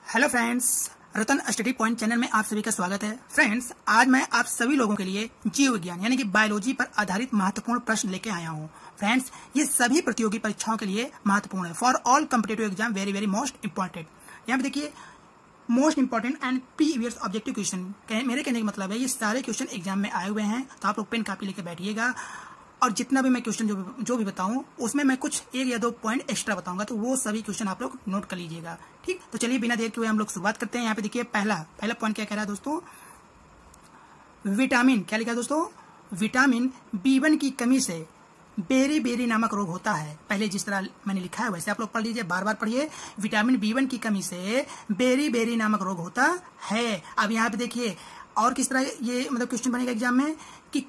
Hello friends, रतन study point channel में आप सभी का स्वागत है। फ्रेंड्स, आज मैं आप सभी लोगों के लिए जीव विज्ञान यानी कि बायोलॉजी पर आधारित महत्वपूर्ण प्रश्न लेके आया हूँ। फ्रेंड्स, ये सभी प्रतियोगी परीक्षाओं के लिए महत्वपूर्ण है। For all competitive exam very very most important. यहाँ पे देखिए, most important and previous objective question. मेरे कहने का मतलब है ये सारे क्वेश्चन एग्जाम में आए हुए हैं, तो आप लोग पेन कॉपी लेके बैठिएगा और जितना भी मैं क्वेश्चन जो भी बताऊं उसमें मैं कुछ एक या दो पॉइंट एक्स्ट्रा बताऊंगा, तो वो सभी क्वेश्चन आप लोग नोट कर लीजिएगा। ठीक, तो चलिए बिना देर के हुए हम लोग शुरुआत करते हैं। यहाँ पे देखिए, पहला पॉइंट क्या कह रहा है दोस्तों, विटामिन क्या लिखा है दोस्तों, विटामिन B1 की कमी से बेरी बेरी नामक रोग होता है। पहले जिस तरह मैंने लिखा है वैसे आप लोग पढ़ लीजिए, बार बार पढ़िए। विटामिन B1 की कमी से बेरी बेरी नामक रोग होता है। अब यहाँ पे देखिए और किस तरह ये मतलब क्वेश्चन बनेगा एग्जाम में कि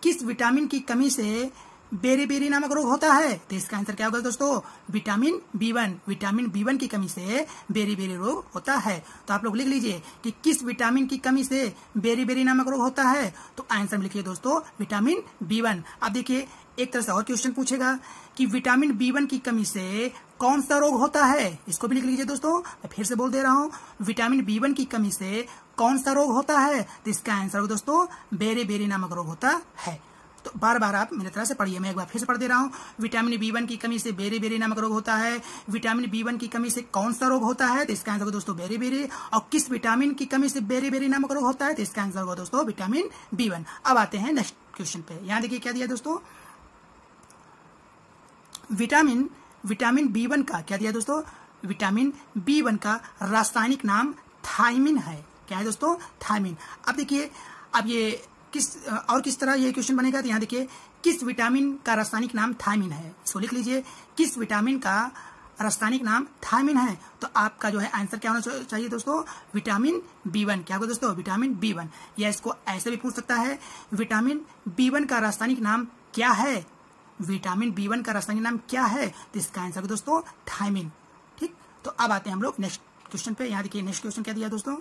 किस विटामिन की कमी से बेरी बेरी नामक रोग होता है, तो इसका आंसर क्या होगा दोस्तों, विटामिन B1 की कमी से बेरी बेरी रोग होता है। तो आप लोग लिख लीजिए कि किस विटामिन की कमी से बेरी बेरी नामक रोग होता है, तो आंसर में लिखिए दोस्तों विटामिन B1। अब देखिए एक तरह से और क्वेश्चन पूछेगा कि विटामिन B1 की कमी से कौन सा रोग होता है, इसको भी लिख लीजिए दोस्तों। मैं फिर से बोल दे रहा हूँ, विटामिन B1 की कमी से कौन सा रोग होता है, तो इसका आंसर होगा दोस्तों बेरी बेरी नामक रोग होता है। तो बार बार आप मेरी तरह से पढ़िए, मैं एक बार फिर से पढ़ दे रहा हूँ। विटामिन B1 की कमी से बेरी बेरी नामक रोग होता है। विटामिन B1 की कमी से कौन सा रोग होता है, तो इसका आंसर होगा दोस्तों बेरी बेरी। और किस विटामिन की कमी से बेरी बेरी नामक रोग होता है, तो इसका आंसर होगा दोस्तों विटामिन B1। अब आते हैं नेक्स्ट क्वेश्चन पे। यहाँ देखिए क्या दिया दोस्तों, विटामिन B1 का क्या दिया दोस्तों, विटामिन B1 का रासायनिक नाम थायमिन है। क्या है दोस्तों, थायमिन। अब देखिए, अब ये किस तरह ये क्वेश्चन बनेगा, तो यहाँ देखिए किस विटामिन का रासायनिक नाम थायमिन है, इसको लिख लीजिए। किस विटामिन का रासायनिक नाम थायमिन है, तो आपका जो है आंसर क्या होना चाहिए दोस्तों, विटामिन B1। क्या होगा दोस्तों, विटामिन B1। या इसको ऐसे भी पूछ सकता है, विटामिन B1 का रासायनिक नाम क्या है, विटामिन B1 का रासायनिक नाम क्या है, तो इसका आंसर दोस्तों थायमिन। ठीक, तो अब आते हैं हम लोग नेक्स्ट क्वेश्चन पे। यहाँ देखिए नेक्स्ट क्वेश्चन क्या दिया दोस्तों,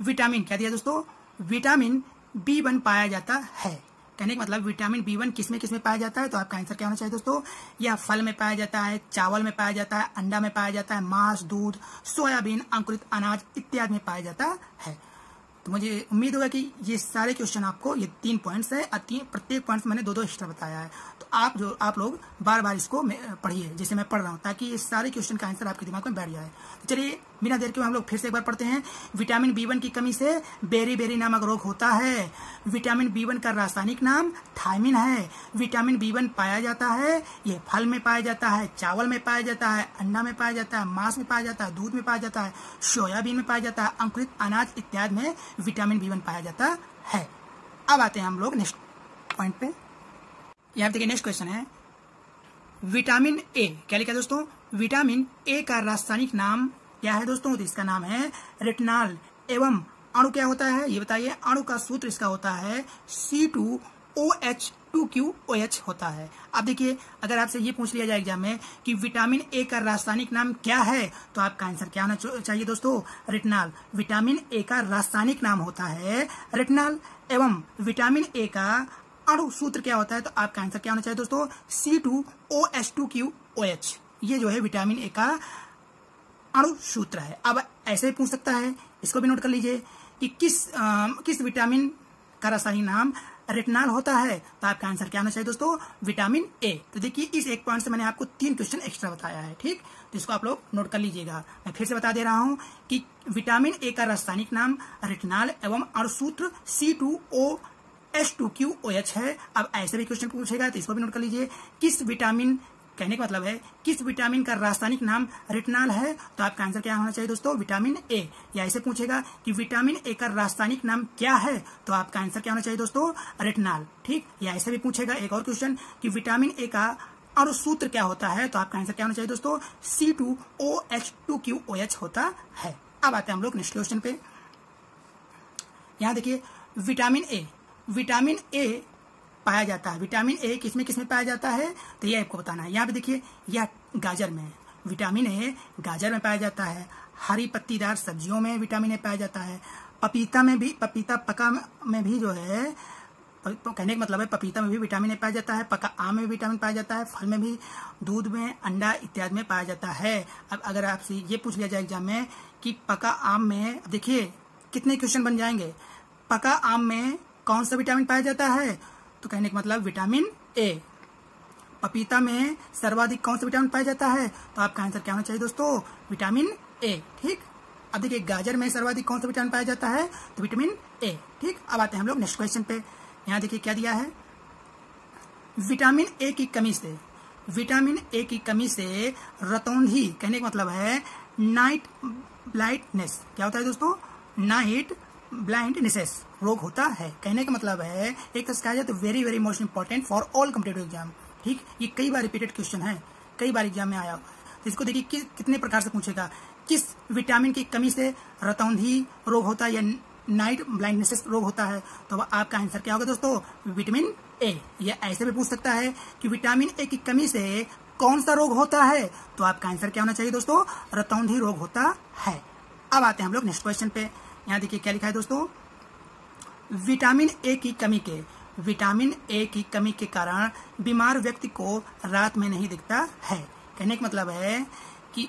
विटामिन क्या दिया दोस्तों, विटामिन B1 पाया जाता है। कहने का मतलब विटामिन B1 किसमें पाया जाता है, तो आपका आंसर क्या होना चाहिए दोस्तों, या फल में पाया जाता है, चावल में पाया जाता है, अंडा में पाया जाता है, मांस, दूध, सोयाबीन, अंकुरित अनाज इत्यादि में पाया जाता है। तो मुझे उम्मीद होगा कि ये सारे क्वेश्चन आपको, ये 3 पॉइंट्स है, प्रत्येक पॉइंट्स मैंने दो एक्स्ट्रा बताया है, तो आप लोग बार बार इसको पढ़िए जैसे मैं पढ़ रहा हूँ, ताकि ये सारे क्वेश्चन का आंसर आपके दिमाग में बैठ जाए। तो चलिए बिना देर के हम लोग फिर से एक बार पढ़ते हैं। विटामिन B1 की कमी से बेरी बेरी नामक रोग होता है। विटामिन B1 का रासायनिक नाम थायमिन है। विटामिन B1 पाया जाता है, ये फल में पाया जाता है, चावल में पाया जाता है, अंडा में पाया जाता है, मांस में पाया जाता है, दूध में पाया जाता है, सोयाबीन में पाया जाता है, अंकुरित अनाज इत्यादि में विटामिन B1 पाया जाता है। अब आते हैं हम लोग नेक्स्ट पॉइंट पे। यहाँ देखिए नेक्स्ट क्वेश्चन है, विटामिन A क्या लिखा है दोस्तों, विटामिन A का रासायनिक नाम क्या है दोस्तों, तो इसका नाम है रेटिनॉल। एवं अणु क्या होता है ये बताइए, अणु का सूत्र इसका होता है C2OH2QOH होता है। अब देखिए अगर आपसे ये पूछ लिया जाए एग्जाम में कि विटामिन A का रासायनिक नाम क्या है, तो आपका आंसर क्या होना चाहिए दोस्तों, रेटिनॉल। विटामिन A का रासायनिक नाम होता है रेटिनॉल। एवं विटामिन A का अणु सूत्र क्या होता है, तो आपका आंसर क्या होना चाहिए दोस्तों, C2OH2QOH। ये जो है विटामिन A का अणु सूत्र है। अब ऐसे ही पूछ सकता है, इसको भी नोट कर लीजिए कि किस विटामिन का रासायनिक नाम रेटिनॉल होता है, तो आपका आंसर क्या होना चाहिए दोस्तों, विटामिन A। तो देखिए इस एक पॉइंट से मैंने आपको 3 क्वेश्चन एक्स्ट्रा बताया है। ठीक, तो इसको आप लोग नोट कर लीजिएगा। मैं फिर से बता दे रहा हूं कि विटामिन A का रासायनिक नाम रेटिनॉल एवं अणु सूत्र C2OH2QOH है। अब ऐसे भी क्वेश्चन पूछेगा तो इसको भी नोट कर लीजिए, किस विटामिन, कहने का मतलब है किस विटामिन का रासायनिक नाम रेटिनॉल है, तो आपका आंसर क्या होना चाहिए दोस्तों, विटामिन A। या ऐसे पूछेगा कि विटामिन A का रासायनिक नाम क्या है, तो आपका आंसर क्या होना चाहिए दोस्तों, रेटिनॉल। ठीक, या ऐसे भी पूछेगा एक और क्वेश्चन कि विटामिन A का अणु सूत्र क्या होता है, तो आपका आंसर क्या होना चाहिए दोस्तों, C2OH2QOH होता है। अब आते हैं हम लोग नेक्स्ट क्वेश्चन पे। यहाँ देखिए विटामिन A पाया जाता है। विटामिन A किसमें पाया जाता है, तो ये आपको बताना है। यहाँ पे देखिए, यह गाजर में, विटामिन A गाजर में पाया जाता है। हरी पत्तीदार सब्जियों में विटामिन A पाया जाता है। पपीता पका में भी जो है कहने का मतलब है पपीता में भी विटामिन ए पाया जाता है, पका आम में भी विटामिन पाया जाता है, फल में भी, दूध में, अंडा इत्यादि में पाया जाता है। अब अगर आपसे ये पूछ लिया जाए एग्जाम में कि पका आम में, देखिए कितने क्वेश्चन बन जाएंगे, पका आम में कौन सा विटामिन पाया जाता है, तो कहने का मतलब विटामिन ए। पपीता में सर्वाधिक कौन सा विटामिन पाया जाता है, तो आपका आंसर क्या होना चाहिए दोस्तों, विटामिन ए। ठीक, अब देखिए गाजर में सर्वाधिक कौन सा विटामिन पाया जाता है, तो विटामिन ए। ठीक, अब आते हैं हम लोग नेक्स्ट क्वेश्चन पे। यहाँ देखिए क्या दिया है, विटामिन ए की कमी से, विटामिन ए की कमी से रतौंधी, कहने का मतलब है नाइट ब्लाइंडनेस, क्या होता है दोस्तों, नाइट ब्लाइंडनेस रोग होता है। कहने का मतलब है एक तरह से कहा जाए तो very very most important for all competitive exam. ठीक, ये कई बार रिपीटेड क्वेश्चन है, कई बार एग्जाम में आया हुआ है। तो इसको देखिए कितने प्रकार से पूछेगा, किस विटामिन की कमी से रतौंधी रोग होता है या नाइट ब्लाइंडनेस रोग होता है, तो आपका आंसर क्या होगा दोस्तों, विटामिन ए। या ऐसे भी पूछ सकता है कि विटामिन ए की कमी से कौन सा रोग होता है, तो आपका आंसर क्या होना चाहिए दोस्तों, रतौंधी रोग होता है। अब आते हैं हम लोग नेक्स्ट क्वेश्चन पे। यहाँ देखिए क्या लिखा है दोस्तों, विटामिन ए की कमी के, विटामिन ए की कमी के कारण बीमार व्यक्ति को रात में नहीं दिखता है। कहने का मतलब है कि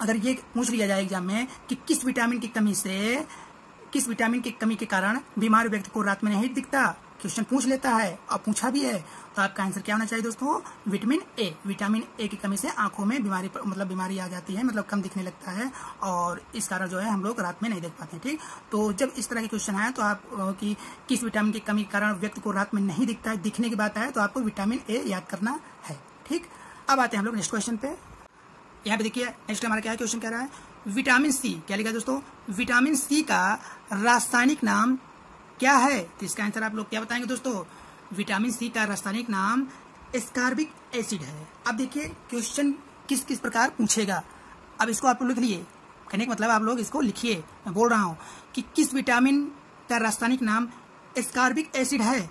अगर ये पूछ लिया जाए एग्जाम में कि किस विटामिन की कमी से, किस विटामिन की कमी के कारण बीमार व्यक्ति को रात में नहीं दिखता, क्वेश्चन पूछ लेता है और पूछा भी है, तो आपका आंसर क्या होना चाहिए दोस्तों, विटामिन ए। विटामिन ए की कमी से आंखों में बीमारी, मतलब बीमारी आ जाती है, मतलब कम दिखने लगता है और इस कारण जो है हम लोग रात में नहीं देख पाते हैं। ठीक, तो जब इस तरह के क्वेश्चन आए तो आप कि किस विटामिन की कमी के कारण व्यक्ति को रात में नहीं दिखता है, दिखने की बात आए तो आपको विटामिन ए याद करना है। ठीक, अब आते हैं हम लोग नेक्स्ट क्वेश्चन पे। यहाँ पे देखिए नेक्स्ट हमारा क्या क्वेश्चन कह रहा है, विटामिन सी, क्या लिखा है दोस्तों, विटामिन सी का रासायनिक नाम क्या है, तो इसका आंसर आप लोग क्या बताएंगे दोस्तों, विटामिन सी का रासायनिक नाम एस्कॉर्बिक एसिड है। अब देखिए क्वेश्चन किस किस प्रकार पूछेगा, अब इसको आप लोग लिख लिए, कहने का मतलब आप लोग इसको लिखिए, मैं बोल रहा हूँ कि किस विटामिन का रासायनिक नाम एस्कॉर्बिक एसिड है,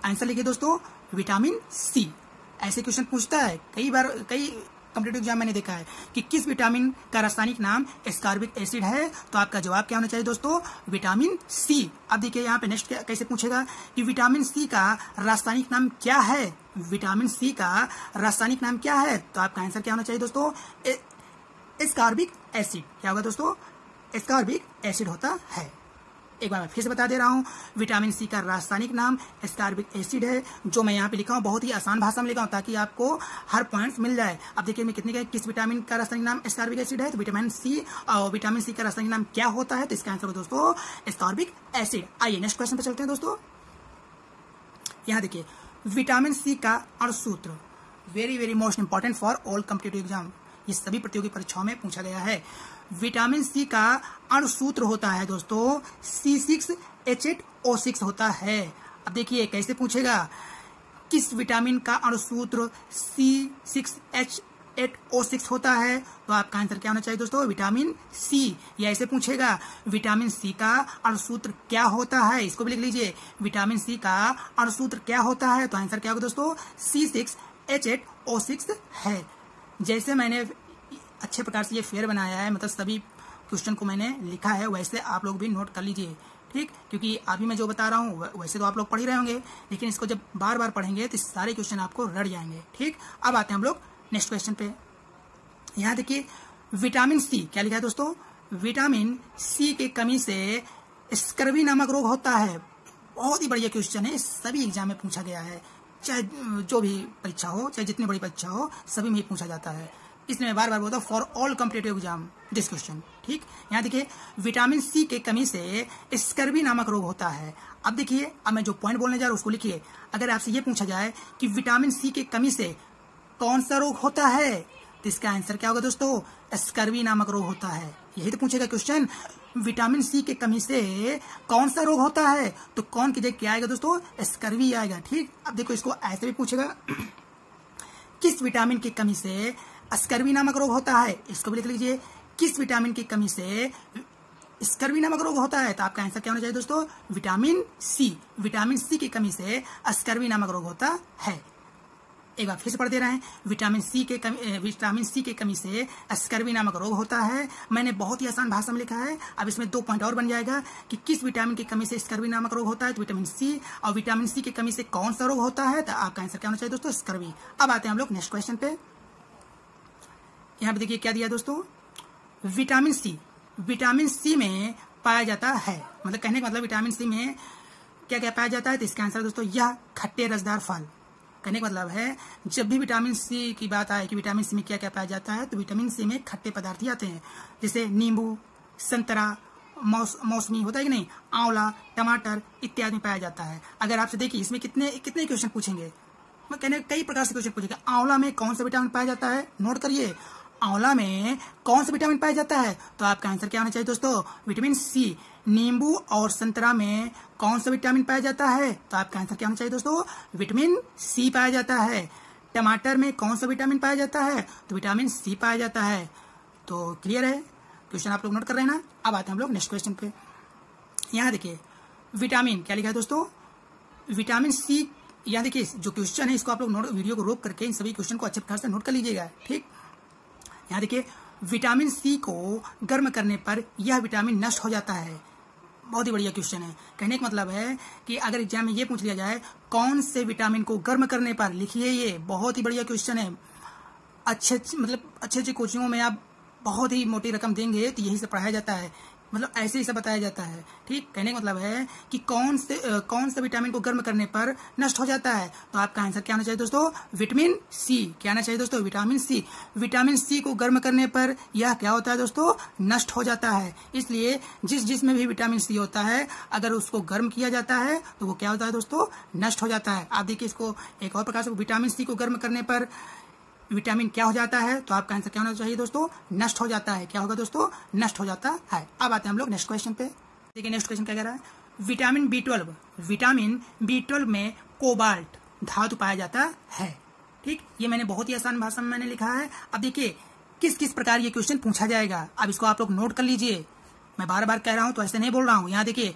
आंसर लिखिए दोस्तों, विटामिन सी। ऐसे क्वेश्चन पूछता है कई बार, कई कॉम्पिटिटिव एग्जाम मैंने देखा है कि किस विटामिन का रासायनिक नाम एस्कॉर्बिक एसिड है, तो आपका जवाब क्या होना चाहिए दोस्तों, विटामिन सी। अब देखिए यहाँ पे नेक्स्ट कैसे पूछेगा कि विटामिन सी का रासायनिक नाम क्या है, विटामिन सी का रासायनिक नाम क्या है, तो आपका आंसर क्या होना चाहिए दोस्तों, एस्कॉर्बिक एसिड। क्या होगा दोस्तों, एस्कॉर्बिक एसिड होता है। एक बार मैं फिर से बता दे रहा हूँ, विटामिन सी का रासायनिक नाम एस्कॉर्बिक एसिड है, जो मैं यहाँ पे लिखा हूँ बहुत ही आसान भाषा में लिखा हूँ ताकि आपको हर पॉइंट्स मिल जाए। अब देखिए मैं कितने का, किस विटामिन का रासायनिक नाम एस्कॉर्बिक एसिड है, तो विटामिन सी, और विटामिन सी का रासायनिक नाम क्या होता है, तो इसका आंसर दोस्तों एस्कॉर्बिक एसिड। आइए नेक्स्ट क्वेश्चन पे चलते हैं दोस्तों। यहाँ देखिए विटामिन सी का अणुसूत्र, very very most important for all competitive exam, ये सभी प्रतियोगी परीक्षाओं में पूछा गया है। विटामिन सी का अणुसूत्र होता है दोस्तों C6H8O6 होता है। अब देखिए कैसे पूछेगा, किस विटामिन का अणुसूत्र C6H8O6 होता है, तो आपका आंसर क्या होना चाहिए दोस्तों, विटामिन सी। या ऐसे पूछेगा विटामिन सी का अणुसूत्र क्या होता है, इसको भी लिख लीजिए, विटामिन सी का अणुसूत्र क्या होता है, तो आंसर क्या होगा दोस्तों, C6H8O6 है। जैसे मैंने अच्छे प्रकार से ये फेयर बनाया है, मतलब सभी क्वेश्चन को मैंने लिखा है, वैसे आप लोग भी नोट कर लीजिए। ठीक, क्योंकि अभी मैं जो बता रहा हूँ वैसे तो आप लोग पढ़ ही रहे होंगे, लेकिन इसको जब बार बार पढ़ेंगे तो सारे क्वेश्चन आपको रट जाएंगे। ठीक, अब आते हैं हम लोग नेक्स्ट क्वेश्चन पे। यहाँ देखिए विटामिन सी, क्या लिखा है दोस्तों, विटामिन सी की कमी से स्कर्वी नामक रोग होता है। बहुत ही बढ़िया क्वेश्चन है, सभी एग्जाम में पूछा गया है, चाहे जो भी परीक्षा हो, चाहे जितनी बड़ी परीक्षा हो, सभी में पूछा जाता है। इसमें बार बार बोलता हूँ for all competitive exam this question. ठीक, यहाँ देखिए विटामिन सी के कमी से स्कर्वी नामक रोग होता है। अब देखिए, अब मैं जो पॉइंट बोलने जा रहा हूँ उसको लिखिए। अगर आपसे ये पूछा जाए कि विटामिन सी के कमी से कौन सा रोग होता है, तो इसका आंसर क्या होगा दोस्तों, स्कर्वी नामक रोग होता है। यही तो पूछेगा क्वेश्चन, विटामिन सी के कमी से कौन सा रोग होता है, तो कौन की जगह क्या आएगा दोस्तों, स्कर्वी आएगा। ठीक, अब देखो इसको ऐसे भी पूछेगा, किस विटामिन की कमी से स्कर्वी नामक रोग होता है, इसको भी लिख लीजिए, किस विटामिन की कमी से स्कर्वी नामक रोग होता है, तो आपका आंसर क्या होना चाहिए दोस्तों, विटामिन सी। विटामिन सी की कमी से स्कर्वी नामक रोग होता है। एक बार फिर से पढ़ दे रहे हैं। विटामिन सी के कमी से स्कर्वी नामक रोग होता है। मैंने बहुत ही आसान भाषा में लिखा है। अब इसमें 2 पॉइंट और बन जाएगा कि किस विटामिन की कमी से स्कर्वी नामक रोग होता है, तो विटामिन सी। और विटामिन सी की कमी से कौन सा रोग होता है, तो आपका आंसर क्या होना चाहिए दोस्तों, स्कर्वी। अब आते हैं हम लोग नेक्स्ट क्वेश्चन पे। यहाँ पे देखिए क्या दिया दोस्तों, विटामिन सी में पाया जाता है, मतलब कहने का मतलब विटामिन सी में क्या क्या पाया जाता है, तो इसका आंसर दोस्तों यह खट्टे रसदार फल। कहने का मतलब है जब भी विटामिन सी की बात आए कि विटामिन सी में क्या क्या पाया जाता है, तो विटामिन सी में खट्टे पदार्थ ही आते हैं, जैसे नींबू, संतरा, मौसमी होता है कि नहीं, आंवला, टमाटर इत्यादि में पाया जाता है। अगर आपसे देखिए इसमें कितने क्वेश्चन पूछेंगे, मैं कहने कई प्रकार से क्वेश्चन पूछेंगे। आंवला में कौन सा विटामिन पाया जाता है, नोट करिए, आंवला में कौन सा विटामिन पाया जाता है, तो आपका आंसर क्या होना चाहिए दोस्तों, विटामिन सी। नींबू और संतरा में कौन सा विटामिन पाया जाता है, तो आपका आंसर क्या होना चाहिए दोस्तों, विटामिन सी पाया जाता है। टमाटर में कौन सा विटामिन पाया जाता है, तो विटामिन सी पाया जाता है। तो क्लियर है, क्वेश्चन आप लोग नोट कर रहे हैं ना। अब आते हैं हम लोग नेक्स्ट क्वेश्चन पे। यहाँ देखिए विटामिन क्या लिखा है दोस्तों, विटामिन सी। यहाँ देखिए जो क्वेश्चन है इसको आप लोग नोट, वीडियो को रोक करके इन सभी क्वेश्चन को अच्छे प्रकार से नोट कर लीजिएगा, ठीक। यहाँ देखिए विटामिन सी को गर्म करने पर यह विटामिन नष्ट हो जाता है। बहुत ही बढ़िया क्वेश्चन है। कहने का मतलब है कि अगर एग्जाम में ये पूछ लिया जाए कौन से विटामिन को गर्म करने पर, लिखिए ये बहुत ही बढ़िया क्वेश्चन है। अच्छे कोचिंगों में आप बहुत ही मोटी रकम देंगे तो यही से पढ़ाया जाता है, मतलब ऐसे ही सब बताया जाता है, ठीक। कहने का मतलब है कि कौन से विटामिन को गर्म करने पर नष्ट हो जाता है, तो आपका आंसर क्या होना चाहिए दोस्तों, विटामिन सी। क्या आना चाहिए दोस्तों, विटामिन सी। विटामिन सी को गर्म करने पर यह क्या होता है दोस्तों, नष्ट हो जाता है। इसलिए जिसमें भी विटामिन सी होता है अगर उसको गर्म किया जाता है तो वो क्या होता है दोस्तों, नष्ट हो जाता है। आप देखिए इसको एक और प्रकार से, विटामिन सी को गर्म करने पर विटामिन क्या हो जाता है, तो आपका आंसर क्या होना चाहिए दोस्तों, नष्ट हो जाता है। क्या होगा दोस्तों, नष्ट हो जाता है। अब आते हैं हम लोग नेक्स्ट क्वेश्चन पे। देखिए नेक्स्ट क्वेश्चन क्या कह रहा है, विटामिन B12 में कोबाल्ट धातु पाया जाता है, ठीक। ये मैंने बहुत ही आसान भाषा में मैंने लिखा है। अब देखिए किस किस प्रकार ये क्वेश्चन पूछा जाएगा, अब इसको आप लोग नोट कर लीजिए। मैं बार बार कह रहा हूं तो ऐसे नहीं बोल रहा हूं। यहाँ देखिए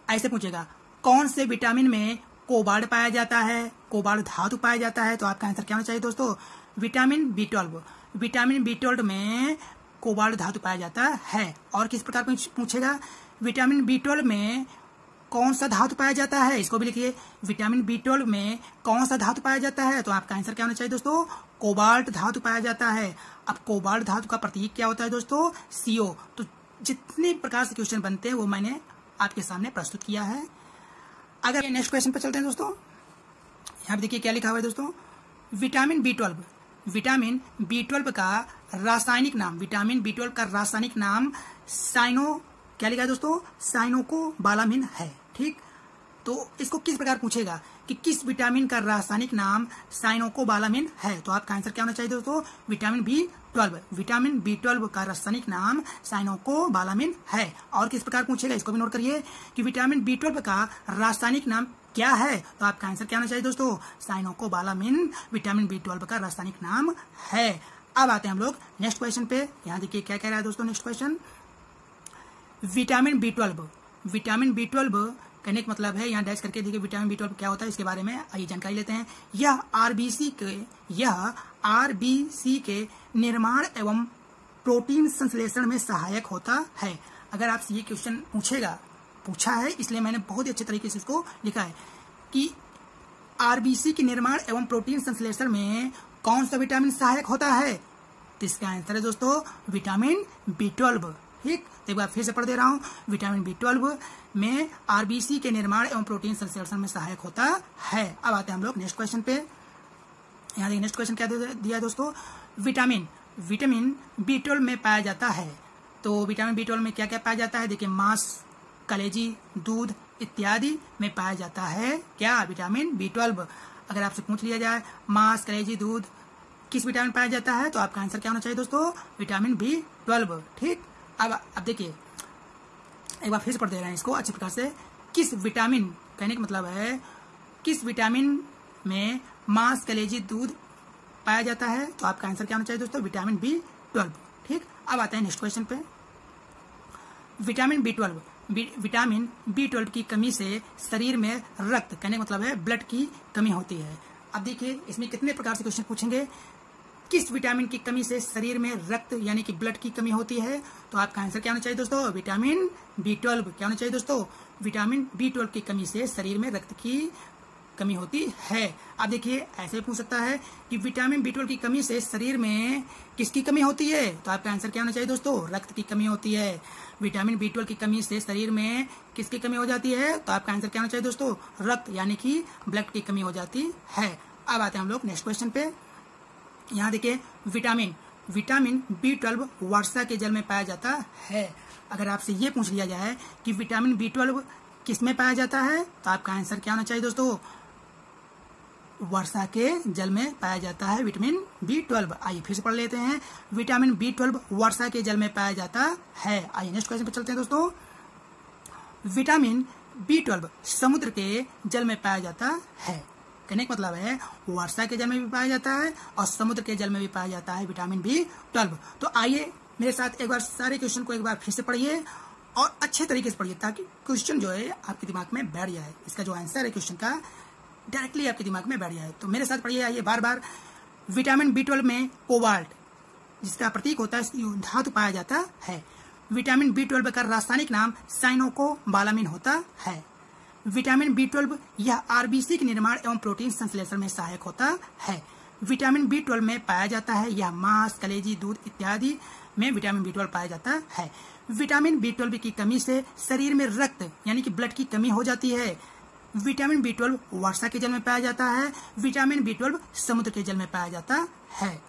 ऐसे पूछेगा, कौन से विटामिन में कोबाल्ट पाया जाता है, कोबाल्ट धातु पाया जाता है, तो आपका आंसर क्या होना चाहिए दोस्तों, विटामिन B12 में कोबाल्ट धातु पाया जाता है। और किस प्रकार पूछेगा, विटामिन B12 में कौन सा धातु पाया जाता है, इसको भी लिखिए, विटामिन B12 में कौन सा धातु पाया जाता है, तो आपका आंसर क्या होना चाहिए दोस्तों, कोबाल्ट धातु पाया जाता है। अब कोबाल्ट धातु का प्रतीक क्या होता है दोस्तों, CO। तो जितने प्रकार से क्वेश्चन बनते हैं वो मैंने आपके सामने प्रस्तुत किया है। अगर नेक्स्ट क्वेश्चन पर चलते हैं दोस्तों, यहाँ पे देखिए क्या लिखा हुआ है दोस्तों, विटामिन B12 का रासायनिक नाम, विटामिन B12 का रासायनिक नाम क्या लिखा है दोस्तों, साइनोकोबालामिन है, ठीक। तो इसको किस प्रकार पूछेगा कि किस विटामिन का रासायनिक नाम साइनोकोबालामिन है, तो आपका आंसर क्या होना चाहिए दोस्तों, विटामिन B12 का रासायनिक नाम साइनोकोबालामिन है। और किस प्रकार पूछेगा, इसको भी नोट करिए कि विटामिन B12 का रासायनिक नाम क्या है, तो आपका आंसर क्या होना चाहिए दोस्तों, साइनोकोबालामिन विटामिन B12 का रासायनिक नाम है। अब आते हैं हम लोग नेक्स्ट क्वेश्चन पे। यहाँ देखिए क्या कह रहा है दोस्तों, नेक्स्ट क्वेश्चन, विटामिन B12 कहने का मतलब है, यहाँ डैश करके देखिए विटामिन B12 क्या होता है इसके बारे में आइए जानकारी लेते हैं। यह आरबीसी के निर्माण एवं प्रोटीन संश्लेषण में सहायक होता है। अगर आपसे ये क्वेश्चन पूछा है इसलिए मैंने बहुत ही अच्छे तरीके से इसको लिखा है कि आरबीसी के निर्माण एवं प्रोटीन संश्लेषण में कौन सा विटामिन सहायक होता है, तो इसका आंसर है दोस्तों विटामिन B12, ठीक। एक बार फिर से पढ़ दे रहा हूं, विटामिन B12 में आरबीसी के निर्माण एवं प्रोटीन संश्लेषण में सहायक होता है। अब आते हैं हम लोग नेक्स्ट क्वेश्चन पे। यहाँ देखिए नेक्स्ट क्वेश्चन क्या दिया है दोस्तों, विटामिन B12 में पाया जाता है, तो विटामिन B12 में क्या क्या पाया जाता है, देखिए मांस, कलेजी, दूध इत्यादि में पाया जाता है क्या, विटामिन B12। अगर आपसे पूछ लिया जाए मांस, कलेजी, दूध किस विटामिन पाया जाता है, तो आपका आंसर क्या होना चाहिए दोस्तों, विटामिन B12, ठीक। अब देखिए एक बार फिर से पढ़ दे रहे हैं इसको अच्छी प्रकार से, किस विटामिन, कहने का मतलब है किस विटामिन में मांस, कलेजी, दूध पाया जाता है, तो आपका आंसर क्या होना चाहिए दोस्तों, विटामिन B12, ठीक। अब आते हैं नेक्स्ट क्वेश्चन पे। विटामिन B12 की कमी से शरीर में रक्त, कहने का मतलब है ब्लड की कमी होती है। अब देखिए इसमें कितने प्रकार से क्वेश्चन पूछेंगे। किस विटामिन की कमी से शरीर में रक्त यानी कि ब्लड की कमी होती है? तो आपका आंसर क्या होना चाहिए दोस्तों? Vitamin B12। क्या होना चाहिए दोस्तों? विटामिन B12 की कमी से शरीर में रक्त की कमी होती है। अब देखिए ऐसे पूछ सकता है कि विटामिन B12 की कमी से शरीर में किसकी कमी होती है? तो आपका आंसर क्या होना चाहिए दोस्तों? रक्त की कमी होती है। विटामिन B12 की कमी से शरीर में किसकी कमी हो जाती है? तो आपका आंसर क्या होना चाहिए दोस्तों? रक्त यानी कि ब्लड की कमी हो जाती है। अब आते हैं हम लोग नेक्स्ट क्वेश्चन पे। यहाँ देखिए विटामिन B12 वर्षा के जल में पाया जाता है। अगर आपसे ये पूछ लिया जाए कि विटामिन B12 किस में पाया जाता है, तो आपका आंसर क्या होना चाहिए दोस्तों? वर्षा के जल में पाया जाता है विटामिन B12। आइए फिर से पढ़ लेते हैं। विटामिन B12 वर्षा के जल में पाया जाता है। आइए नेक्स्ट क्वेश्चन पे चलते हैं दोस्तों। विटामिन B12 समुद्र के जल में पाया जाता है। कहने का मतलब है वर्षा के जल में भी पाया जाता है और समुद्र के जल में भी पाया जाता है विटामिन B12। तो आइए मेरे साथ एक बार सारे क्वेश्चन को एक बार फिर से पढ़िए और अच्छे तरीके से पढ़िए ताकि क्वेश्चन जो है आपके दिमाग में बैठ जाए। इसका जो आंसर है क्वेश्चन का डायरेक्टली आपके दिमाग में बैठ जाए। तो मेरे साथ पढ़िए आइए बार बार। विटामिन B12 में कोबाल्ट जिसका प्रतीक होता है धातु पाया जाता है। विटामिन B12 का रासायनिक नाम साइनोकोबालामिन होता है। विटामिन B12 यह आरबीसी के निर्माण एवं प्रोटीन संश्लेषण में सहायक होता है। विटामिन B12 में पाया जाता है यह मांस, कलेजी, दूध इत्यादि में विटामिन B12 पाया जाता है। विटामिन B12 की कमी से शरीर में रक्त यानी कि ब्लड की कमी हो जाती है। विटामिन B12 वर्षा के जल में पाया जाता है। विटामिन B12 समुद्र के जल में पाया जाता है।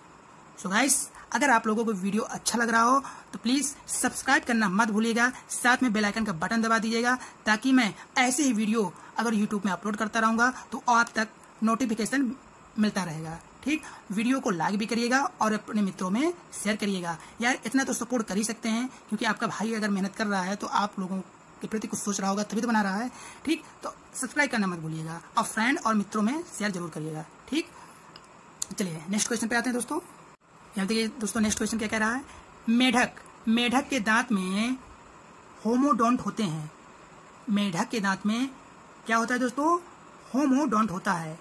सो गाइस, अगर आप लोगों को वीडियो अच्छा लग रहा हो तो प्लीज सब्सक्राइब करना मत भूलिएगा। साथ में बेल आइकन का बटन दबा दीजिएगा ताकि मैं ऐसे ही वीडियो अगर यूट्यूब में अपलोड करता रहूंगा तो आप तक नोटिफिकेशन मिलता रहेगा। ठीक, वीडियो को लाइक भी करिएगा और अपने मित्रों में शेयर करिएगा। यार इतना तो सपोर्ट कर ही सकते हैं क्योंकि आपका भाई अगर मेहनत कर रहा है तो आप लोगों के प्रति कुछ सोच रहा होगा तभी तो बना रहा है। ठीक, तो सब्सक्राइब करना मत भूलिएगा और फ्रेंड और मित्रों में शेयर जरूर करिएगा। ठीक, चलिए नेक्स्ट क्वेश्चन पे आते हैं दोस्तों। यहाँ देखिए दोस्तों नेक्स्ट क्वेश्चन क्या कह रहा है। मेढक के दांत में होमोडोंट होते हैं। मेढक के दांत में क्या होता है दोस्तों? होमोडोंट होता है।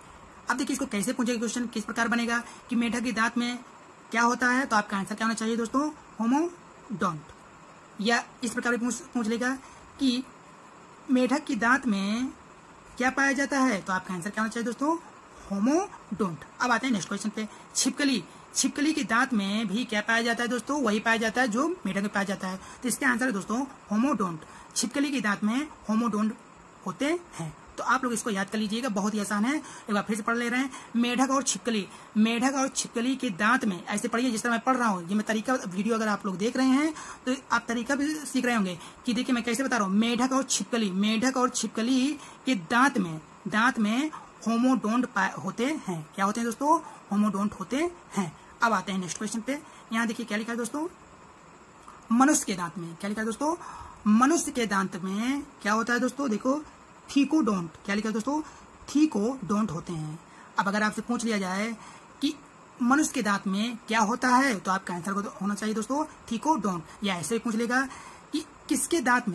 अब देखिए इसको कैसे पूछेगा क्वेश्चन, किस प्रकार बनेगा कि मेढक के दांत में क्या होता है? तो आपका आंसर क्या होना चाहिए दोस्तों? होमोडोंट। या इस प्रकार पूछ लेगा कि मेढक की दांत में क्या पाया जाता है? तो आपका आंसर क्या होना चाहिए दोस्तों? होमोडोंट। अब आते हैं नेक्स्ट क्वेश्चन पे। छिपकली के दांत में भी क्या पाया जाता है दोस्तों? वही पाया जाता है जो मेढक में पाया जाता है। तो इसका आंसर है दोस्तों होमोडोंट। छिपकली के दांत में होमोडोंट होते हैं। तो आप लोग इसको याद कर लीजिएगा, बहुत ही आसान है। एक बार फिर से पढ़ ले रहे हैं। मेढक और छिपकली के दांत में ऐसे पढ़िए जिस तरह मैं पढ़ रहा हूँ। ये मैं तरीका वीडियो अगर आप लोग देख रहे हैं तो आप तरीका भी सीख रहे होंगे कि देखिए मैं कैसे बता रहा हूँ। मेढक और छिपकली के दांत में होमोडोंट होते हैं। क्या होते हैं दोस्तों? होमोडोंट होते हैं। अब आते हैं नेक्स्ट क्वेश्चन पे। यहाँ देखिए क्या लिखा है दोस्तों। मनुष्य के दांत में क्या लिखा है दोस्तों? मनुष्य के दांत में क्या होता है दोस्तों? देखो थीकोडोंट। क्या लिखा है दोस्तों? थीकोडोंट होते हैं। अब अगर आपसे पूछ लिया जाए कि मनुष्य के दांत में क्या होता है तो आपका आंसर होना चाहिए दोस्तों थीकोडोंट। या ऐसे पूछ लेगा कि किसके दांत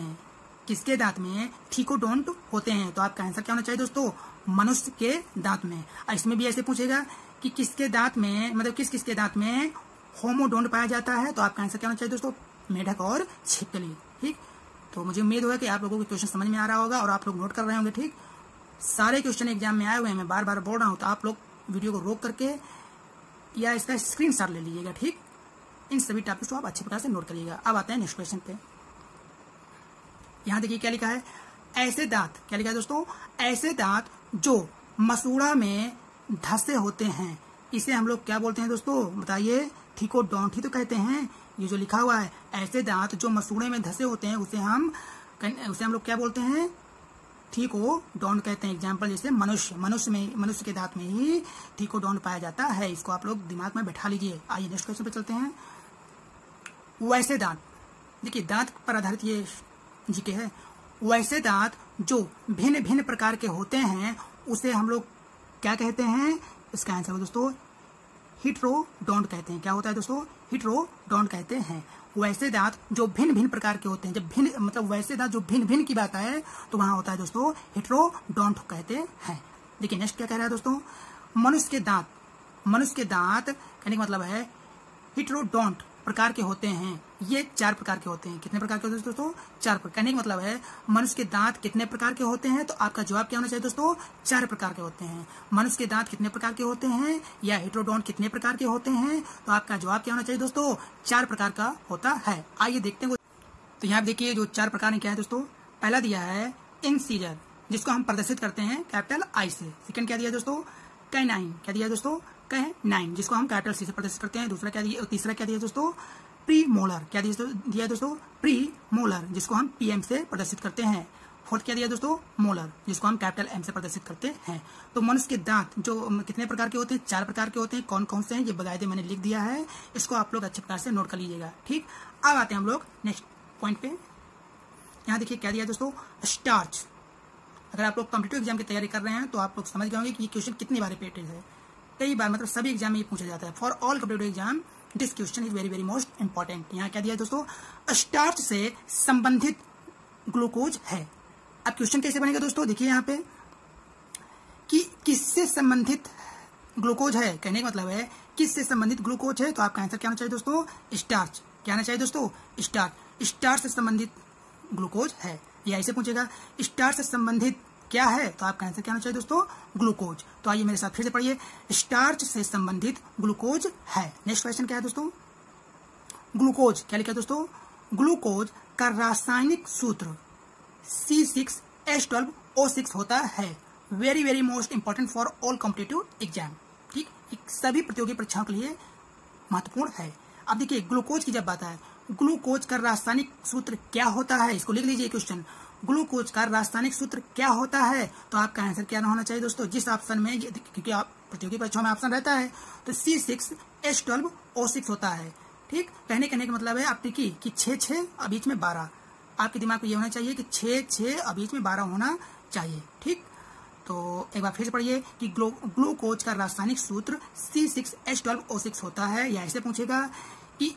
में थीकोडोंट होते हैं तो आपका आंसर क्या होना चाहिए दोस्तों? मनुष्य के दांत में। इसमें भी ऐसे पूछेगा कि किसके दांत में मतलब किसके दांत में होमोडोंट पाया जाता है तो आपका आंसर क्या होना चाहिए दोस्तों? मेढक और छिपकली। ठीक, तो मुझे उम्मीद होगा कि आप लोगों को क्वेश्चन समझ में आ रहा होगा और आप लोग नोट कर रहे होंगे। ठीक, सारे क्वेश्चन एग्जाम में आए हुए हैं, मैं बार बार बोल रहा हूँ, तो आप लोग वीडियो को रोक करके या इसका स्क्रीनशॉट ले लीजिएगा। ठीक, इन सभी टॉपिक्स को आप अच्छे प्रकार से नोट करिएगा। अब आते हैं नेक्स्ट क्वेश्चन पे। यहाँ देखिए क्या लिखा है। ऐसे दांत, क्या लिखा है दोस्तों? ऐसे दांत जो मसूड़ा में धसे होते हैं इसे हम लोग क्या बोलते हैं दोस्तों? बताइए। थीकोडोंट ही तो कहते हैं। ये जो लिखा हुआ है ऐसे दांत जो मसूड़े में धसे होते हैं उसे हम लोग क्या बोलते हैं? थीकोडोंट कहते हैं। एग्जाम्पल जैसे मनुष्य के दांत में ही थीकोडोंट पाया जाता है। इसको आप लोग दिमाग में बैठा लीजिए। आइए नेक्स्ट क्वेश्चन पे चलते हैं। वैसे दांत, देखिए दांत पर आधारित ये जीके है। वैसे दांत जो भिन्न भिन्न प्रकार के होते हैं उसे हम लोग क्या कहते हैं? इसका आंसर है दोस्तों हिट्रोडोंट कहते हैं। क्या होता है दोस्तों? हिट्रोडोंट कहते हैं। वैसे दांत जो भिन्न भिन्न प्रकार के होते हैं, जब भिन्न मतलब वैसे दांत जो भिन्न भिन्न की बात है तो वहां होता है दोस्तों हिट्रोडोंट कहते हैं। देखिए नेक्स्ट क्या कह रहा है दोस्तों। मनुष्य के दांत कहने का मतलब है हेटेरोडोंट प्रकार के होते हैं। ये 4 प्रकार के होते हैं। कितने प्रकार के होते हैं दोस्तों? 4 प्रकार। कहने का मतलब है मनुष्य के दांत कितने प्रकार के होते हैं? तो आपका जवाब क्या होना चाहिए दोस्तों? 4 प्रकार के होते हैं। मनुष्य के दांत कितने प्रकार के होते हैं या हेटेरोडोंट कितने प्रकार के होते हैं? तो आपका जवाब क्या होना चाहिए दोस्तों? 4 प्रकार का होता है। आइए देखते हैं। तो यहाँ देखिए जो 4 प्रकार है क्या है दोस्तों। पहला दिया है इंसीजर, जिसको हम प्रदर्शित करते हैं कैपिटल आई से। सेकंड क्या दिया दोस्तों? कैनाइन। क्या दिया दोस्तों? कैनाइन, जिसको हम कैपिटल सी से प्रदर्शित करते हैं। दूसरा क्या दिया? तीसरा क्या दिया दोस्तों? Pre molar. क्या दिया दोस्तों? प्री मोलर, जिसको हम पीएम से प्रदर्शित करते हैं। फोर्थ क्या दिया दोस्तों? मोलर, जिसको हम कैपिटल एम से प्रदर्शित करते हैं। तो मनुष्य के दांत जो कितने प्रकार के होते हैं? 4 प्रकार के होते हैं। कौन कौन से हैं ये बकायदे मैंने लिख दिया है, इसको आप लोग अच्छे प्रकार से नोट कर लीजिएगा। ठीक, अब आते हैं हम लोग नेक्स्ट पॉइंट पे। यहाँ देखिए क्या दिया दोस्तों? स्टार्च। अगर आप लोग कॉम्पिटिटिव एग्जाम की तैयारी कर रहे हैं तो आप लोग समझ गए होंगे कि ये क्वेश्चन कितनी बार रिपीटेड है। कई बार, मतलब सभी एग्जाम में ये पूछा जाता है। For all competitive exam this question is very very most important. यहाँ क्या दिया है दोस्तों? स्टार्च से संबंधित ग्लूकोज है। अब क्वेश्चन कैसे बनेगा दोस्तों? देखिए यहाँ पे कि किससे संबंधित ग्लूकोज है। कहने का मतलब है किससे संबंधित ग्लूकोज है। तो आपका आंसर क्या होना चाहिए दोस्तों? स्टार्च। क्या आना चाहिए दोस्तों? स्टार्च। स्टार्च से संबंधित ग्लूकोज है। ये ऐसे पूछेगा स्टार्च से संबंधित क्या है, तो आपका आंसर क्या होना चाहिए दोस्तों? ग्लूकोज। तो आइए मेरे साथ फिर से पढ़िए, स्टार्च से संबंधित ग्लूकोज है। नेक्स्ट क्वेश्चन क्या है दोस्तों? ग्लूकोज। क्या लिखा है दोस्तों? ग्लूकोज का रासायनिक सूत्र C6H12O6 होता है। Very very most important for all competitive exam. ठीक, सभी प्रतियोगी परीक्षाओं के लिए महत्वपूर्ण है। अब देखिए ग्लूकोज की जब बात है, ग्लूकोज का रासायनिक सूत्र क्या होता है, इसको लिख लीजिए क्वेश्चन। ग्लूकोज का रासायनिक सूत्र क्या होता है, तो आपका आंसर क्या होना चाहिए दोस्तों? जिस ऑप्शन में, क्योंकि आप प्रतियोगी परीक्षाओं में ऑप्शन रहता है, तो C6H12O6 होता है। ठीक, कहने का मतलब है आप देखिए कि 6 और बीच में 12। आपके दिमाग में ये होना चाहिए कि 6 और बीच में 12 होना चाहिए। ठीक, तो एक बार फिर से पढ़िए कि ग्लूकोज का रासायनिक सूत्र C6H12O6 होता है। या ऐसे पूछेगा कि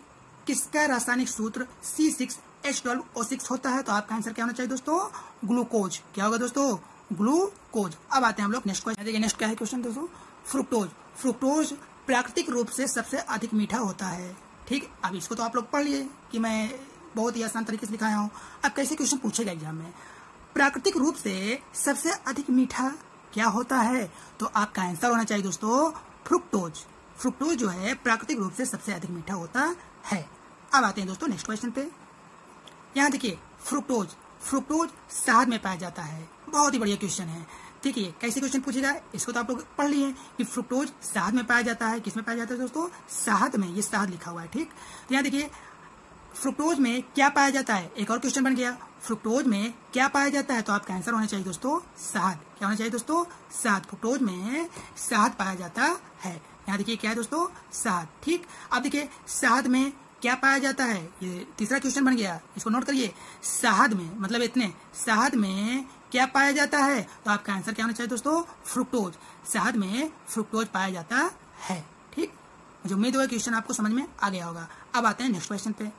किसका रासायनिक सूत्र C6H12O6 होता है, तो आपका आंसर क्या होना चाहिए दोस्तों? ग्लूकोज। क्या होगा दोस्तों? ग्लूकोज। अब आते हैं हम लोग नेक्स्ट क्वेश्चन। देखिए नेक्स्ट क्या है क्वेश्चन दोस्तों? फ्रुक्टोज। फ्रुक्टोज प्राकृतिक रूप से सबसे अधिक मीठा होता है। ठीक, अब इसको तो आप लोग पढ़ लिए कि मैं बहुत ही आसान तरीके से लिखाया हूँ। अब कैसे क्वेश्चन पूछेगा एग्जाम में? प्राकृतिक रूप से सबसे अधिक मीठा क्या होता है, तो आपका आंसर होना चाहिए दोस्तों फ्रुक्टोज। फ्रुक्टोज जो है प्राकृतिक रूप से सबसे अधिक मीठा होता है। अब आते हैं दोस्तों नेक्स्ट क्वेश्चन पे। यहाँ देखिए फ्रुक्टोज। फ्रुक्टोज शहद में पाया जाता है। बहुत ही बढ़िया क्वेश्चन है। देखिए कैसे क्वेश्चन पूछेगा, इसको तो आप लोग पढ़ लिए कि फ्रुक्टोज शहद में पाया जाता है। किस में पाया जाता है दोस्तों? शहद में। ये शहद लिखा हुआ है। ठीक, तो यहाँ देखिए फ्रुक्टोज में क्या पाया जाता है। एक और क्वेश्चन बन गया, फ्रुक्टोज में क्या पाया जाता है, तो आपका आंसर होना चाहिए दोस्तों शहद। क्या होना चाहिए दोस्तों? शहद। फ्रुक्टोज में शहद पाया जाता है। यहाँ देखिए क्या है दोस्तों? शहद। ठीक, अब देखिए शहद में क्या पाया जाता है, ये तीसरा क्वेश्चन बन गया। इसको नोट करिए, शहद में मतलब इतने, शहद में क्या पाया जाता है, तो आपका आंसर क्या होना चाहिए दोस्तों? फ्रुक्टोज। शहद में फ्रुक्टोज पाया जाता है। ठीक, मुझे उम्मीद है क्वेश्चन आपको समझ में आ गया होगा। अब आते हैं नेक्स्ट क्वेश्चन पे।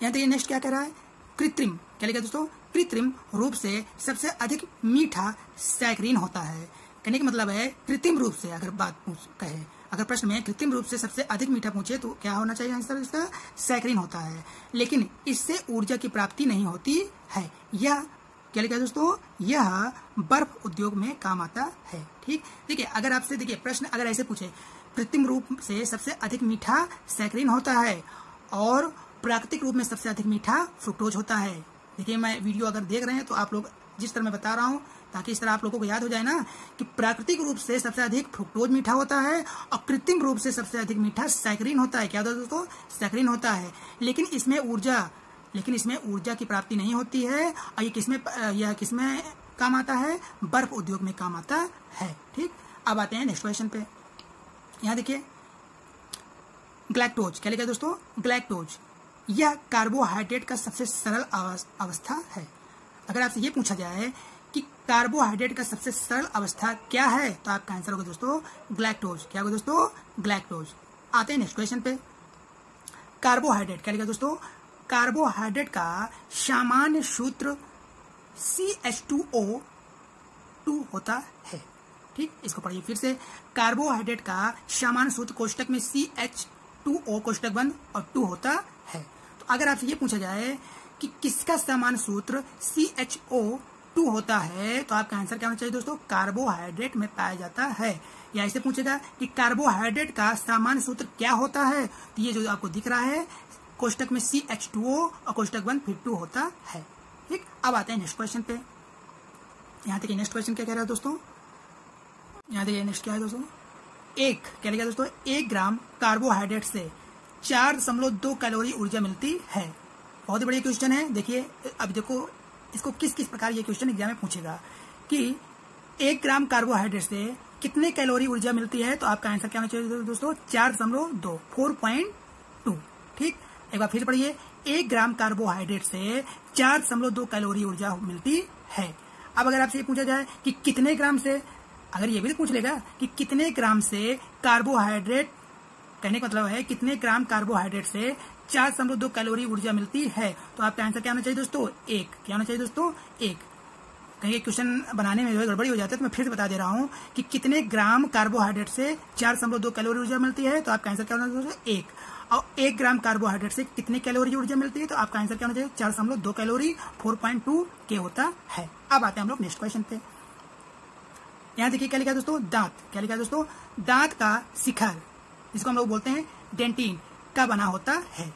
यहाँ देखिए नेक्स्ट क्या कह रहा है? कृत्रिम। क्या लिखा दोस्तों? कृत्रिम रूप से सबसे अधिक मीठा सैकरीन होता है। कहने का मतलब है कृत्रिम रूप से अगर बात कहे, अगर प्रश्न में कृत्रिम रूप से सबसे अधिक मीठा पूछे तो क्या होना चाहिए आंसर इसका? सैकरीन होता है। लेकिन इससे ऊर्जा की प्राप्ति नहीं होती है। यह क्या लिखा है दोस्तों? यह बर्फ उद्योग में काम आता है। ठीक, देखिए अगर आपसे देखिए प्रश्न अगर ऐसे पूछे कृत्रिम रूप से सबसे अधिक मीठा सैकरीन होता है और प्राकृतिक रूप में सबसे अधिक मीठा फ्रुक्टोज होता है। देखिए मैं वीडियो अगर देख रहे हैं तो आप लोग जिस तरह मैं बता रहा हूँ, ताकि इस तरह आप लोगों को याद हो जाए ना कि प्राकृतिक रूप से सबसे अधिक फ्रुक्टोज मीठा होता है और कृत्रिम रूप से सबसे अधिक मीठा सैकरीन होता है। क्या होता है दोस्तों? सैकरीन होता है। लेकिन इसमें ऊर्जा की प्राप्ति नहीं होती है। और यह किसमें काम आता है? बर्फ उद्योग में काम आता है। ठीक, अब आते हैं नेक्स्ट क्वेश्चन पे। यहाँ देखिए ग्लैक्टोज। क्या लिखा है दोस्तों? ग्लैक्टोज। यह कार्बोहाइड्रेट का सबसे सरल अवस्था है। अगर आपसे ये पूछा जाए कि कार्बोहाइड्रेट का सबसे सरल अवस्था क्या है, तो आपका आंसर होगा दोस्तों ग्लैक्टोज। क्या होगा दोस्तों? ग्लैक्टोज। आते हैं नेक्स्ट क्वेश्चन पे। कार्बोहाइड्रेट। क्या लिखा दोस्तों? कार्बोहाइड्रेट का सामान्य सूत्र CH2O2 होता है। ठीक, इसको पढ़िए फिर से। कार्बोहाइड्रेट का सामान्य सूत्र कोष्टक में CH2O कोष्टक बंद और 2 होता है। तो अगर आपसे ये पूछा जाए कि किसका सामान्य सूत्र CHO2 होता है, तो आपका आंसर क्या होना चाहिए दोस्तों? कार्बोहाइड्रेट में पाया जाता है। या ऐसे पूछेगा कि कार्बोहाइड्रेट का सामान्य सूत्र क्या होता है, तो ये जो आपको दिख रहा है कोष्टक में CH2O और कोष्टक बंद फिर 2 होता है। ठीक, अब आते हैं नेक्स्ट क्वेश्चन पे। यहाँ देखिए नेक्स्ट क्वेश्चन क्या कह रहा है दोस्तों, यहाँ देखिए नेक्स्ट क्या है दोस्तों, क्या लिखा दोस्तों, 1 ग्राम कार्बोहाइड्रेट से 4.2 कैलोरी ऊर्जा मिलती है। बहुत ही बढ़िया क्वेश्चन है। देखिए अब देखो इसको किस किस प्रकार ये क्वेश्चन एग्जाम में पूछेगा कि 1 ग्राम कार्बोहाइड्रेट से कितने कैलोरी ऊर्जा मिलती है, तो आपका आंसर क्या होना चाहिए दोस्तों? 4.2 4.2। ठीक, एक बार फिर पढ़िए। 1 ग्राम कार्बोहाइड्रेट से 4.2 कैलोरी ऊर्जा मिलती है। अब अगर आपसे ये पूछा जाए कि कितने ग्राम से, अगर ये भी तो पूछ लेगा कि कितने ग्राम से कार्बोहाइड्रेट, कहने का मतलब है कितने ग्राम कार्बोहाइड्रेट से 4.2 कैलोरी ऊर्जा मिलती है, तो आपका आंसर क्या होना चाहिए दोस्तों? 1। क्या होना चाहिए दोस्तों? 1। कहीं क्वेश्चन बनाने में जो है गड़बड़ी हो जाती है, तो मैं फिर से बता दे रहा हूँ कि कितने ग्राम कार्बोहाइड्रेट से 4.2 कैलोरी ऊर्जा मिलती है, तो आपका आंसर क्या होना चाहिए? 1। और 1 ग्राम कार्बोहाइड्रेट से कितने कैलोरी ऊर्जा मिलती है, तो आपका आंसर क्या होना चाहिए? 4.2 कैलोरी 4.2 के होता है। अब आते हैं हम लोग नेक्स्ट क्वेश्चन पे। यहाँ देखिए क्या लिखा है दोस्तों, दांत। क्या लिखा है दोस्तों? दांत का शिखर, जिसको हम लोग बोलते हैं डेंटिन, का बना होता है।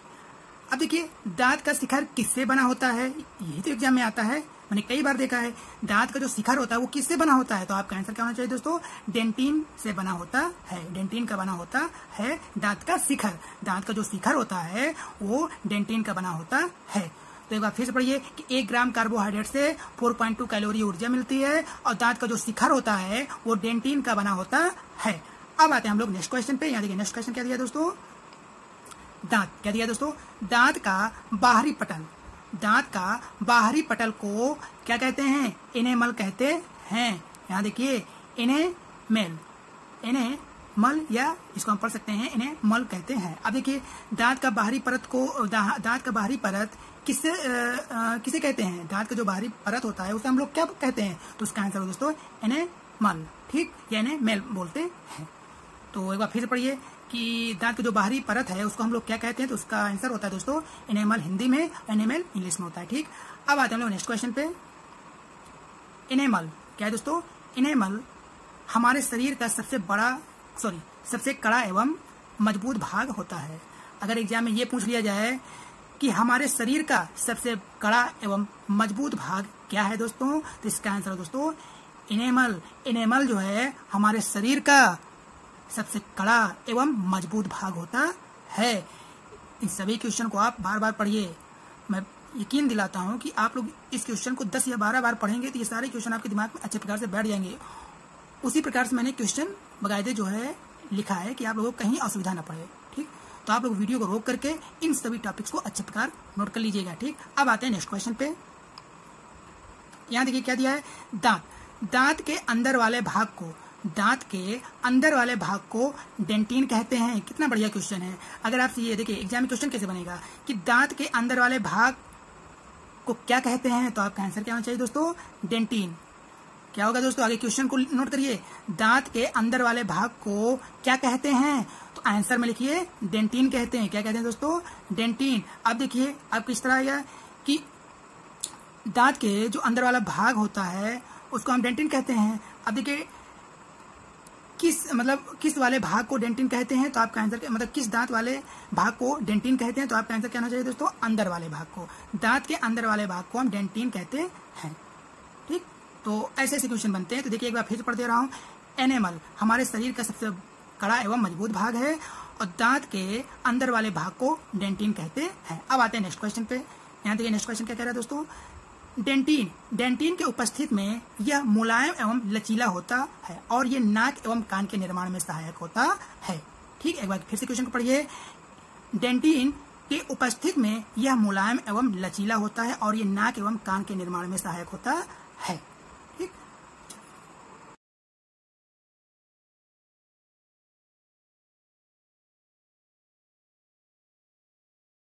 अब देखिए दांत का शिखर किससे बना होता है, यही तो एग्जाम में आता है, मैंने कई बार देखा है। दांत का जो शिखर होता है वो किससे बना होता है, तो आपका आंसर क्या होना चाहिए दोस्तों? डेंटिन से बना होता है। डेंटिन का बना होता है दांत का शिखर। दांत का जो शिखर होता है वो डेंटिन का बना होता है। तो एक बार फिर से पढ़िए कि 1 ग्राम कार्बोहाइड्रेट से 4.2 कैलोरी ऊर्जा मिलती है और दांत का जो शिखर होता है वो डेंटिन का बना होता है। अब आते हैं हम लोग नेक्स्ट क्वेश्चन पे। यहाँ देखिए नेक्स्ट क्वेश्चन क्या दिया दोस्तों, दांत। क्या दिया दोस्तों? दांत का बाहरी पटल। दांत का बाहरी पटल को क्या कहते हैं? एनेमल कहते हैं। यहाँ देखिए एनेमल, एनेमल या इसको हम पढ़ सकते हैं एनेमल कहते हैं। अब देखिए दांत का बाहरी परत को, दांत का बाहरी परत किसे कहते हैं? दांत का जो बाहरी परत होता है उसे हम लोग क्या कहते हैं, तो उसका आंसर दोस्तों एनेमल। ठीक, या एनेमल बोलते हैं। तो एक बार फिर पढ़िए कि दांत की जो बाहरी परत है उसको हम लोग क्या कहते हैं, तो उसका आंसर होता है दोस्तों एनेमल हिंदी में, एनेमल इंग्लिश में होता है। ठीक, अब आते हैं हम लोग नेक्स्ट क्वेश्चन पे। एनेमल क्या है दोस्तों? एनेमल हमारे शरीर का सबसे कड़ा एवं मजबूत भाग होता है। अगर एग्जाम में ये पूछ लिया जाए कि हमारे शरीर का सबसे कड़ा एवं मजबूत भाग क्या है दोस्तों, तो इसका आंसर दोस्तों एनेमल। एनेमल जो है हमारे शरीर का सबसे कड़ा एवं मजबूत भाग होता है। इन सभी क्वेश्चन को आप बार बार पढ़िए। मैं यकीन दिलाता हूं कि आप लोग इस क्वेश्चन को 10 या 12 बार पढ़ेंगे तो ये सारे क्वेश्चन आपके दिमाग में अच्छे प्रकार से बैठ जाएंगे। उसी प्रकार से मैंने क्वेश्चन बाकायदे जो है लिखा है कि आप लोगों को कहीं असुविधा न पड़े। ठीक, तो आप लोग वीडियो को रोक करके इन सभी टॉपिक्स को अच्छे प्रकार नोट कर लीजिएगा। ठीक, अब आते हैं नेक्स्ट क्वेश्चन पे। यहाँ देखिए क्या दिया है, दांत। दांत के अंदर वाले भाग को, दांत के अंदर वाले भाग को डेंटिन कहते हैं। कितना बढ़िया क्वेश्चन है। अगर आपसे ये देखिए एग्जाम में क्वेश्चन कैसे बनेगा कि दांत के अंदर वाले भाग को क्या कहते हैं, तो आपका आंसर क्या होना चाहिए दोस्तों? डेंटिन। क्या होगा दोस्तों, आगे क्वेश्चन को नोट करिए। दांत के अंदर वाले भाग को क्या कहते हैं, तो आंसर में लिखिए डेंटिन कहते हैं। क्या कहते हैं दोस्तों? डेंटिन। अब देखिए अब किस तरह आएगा कि दांत के जो अंदर वाला भाग होता है उसको हम डेंटिन कहते हैं। अब देखिए किस वाले भाग को डेंटिन कहते हैं, तो आपका आंसर मतलब किस दांत वाले भाग को डेंटिन कहते हैं, तो आपका आंसर क्या होना चाहिए दोस्तों? अंदर वाले भाग को। दांत के अंदर वाले भाग को हम डेंटिन कहते हैं। ठीक, तो ऐसे ऐसे क्वेश्चन बनते हैं। तो देखिए एक बार फिर से पढ़ दे रहा हूँ। एनेमल हमारे शरीर का सबसे कड़ा एवं मजबूत भाग है और दांत के अंदर वाले भाग को डेंटिन कहते हैं। अब आते हैं नेक्स्ट क्वेश्चन पे। यहाँ देखिए नेक्स्ट क्वेश्चन क्या कह रहा है दोस्तों, डेंटिन। डेंटिन के उपस्थित में यह मुलायम एवं लचीला होता है और ये नाक एवं कान के निर्माण में सहायक होता है। ठीक, एक बार फिर से क्वेश्चन को पढ़िए। डेंटिन के उपस्थित में यह मुलायम एवं लचीला होता है और ये नाक एवं कान के निर्माण में सहायक होता है।